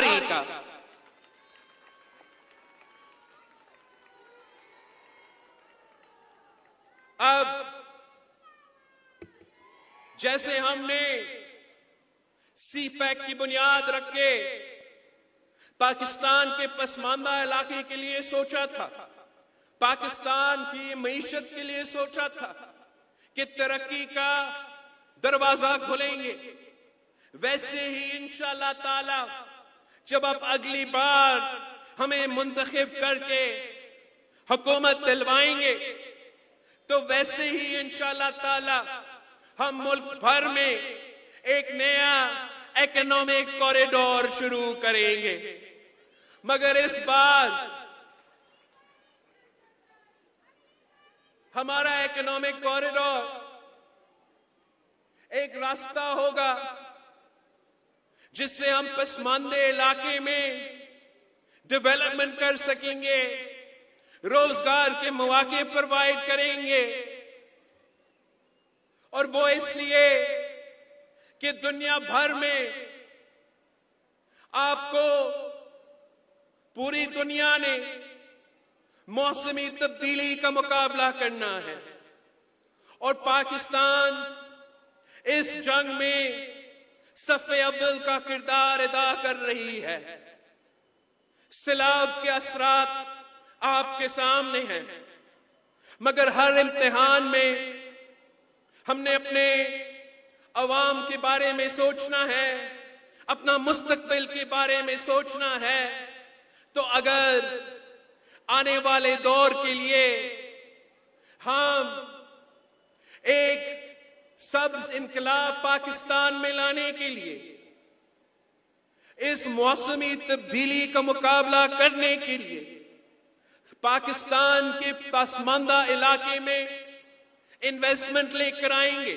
بیداری کا۔ اب جیسے ہم نے سی پیک کی بنیاد رکھ کے پاکستان کے پسماندہ علاقے کے لیے سوچا تھا، پاکستان کی معیشت کے لیے سوچا تھا کہ ترقی کا دروازہ کھولیں گے، ویسے ہی انشاءاللہ تعالی جب اب اگلی بار ہمیں منتخب کر کے حکومت دلوائیں گے تو ویسے ہی انشاءاللہ تعالی ہم ملک بھر میں ایک نیا اکنامک کوریڈور شروع کریں گے۔ مگر اس بار ہمارا اکنامک کوریڈور ایک راستہ ہوگا جس سے ہم پسماندے علاقے میں ڈیولپمنٹ کر سکیں گے، روزگار کے مواقع پرووائڈ کریں گے، اور وہ اس لیے کہ دنیا بھر میں آپ کو پوری دنیا نے موسمی تبدیلی کا مقابلہ کرنا ہے، اور پاکستان اس جنگ میں صف اول کا کردار ادا کر رہی ہے۔ سیلاب کے اثرات آپ کے سامنے ہیں، مگر ہر امتحان میں ہم نے اپنے عوام کے بارے میں سوچنا ہے، اپنا مستقبل کے بارے میں سوچنا ہے۔ تو اگر آنے والے دور کے لیے ہم ایک سبز انقلاب پاکستان میں لانے کے لیے، اس موسمی تبدیلی کا مقابلہ کرنے کے لیے پاکستان کے پسماندہ علاقے میں انویسٹمنٹ لے کر آئیں گے،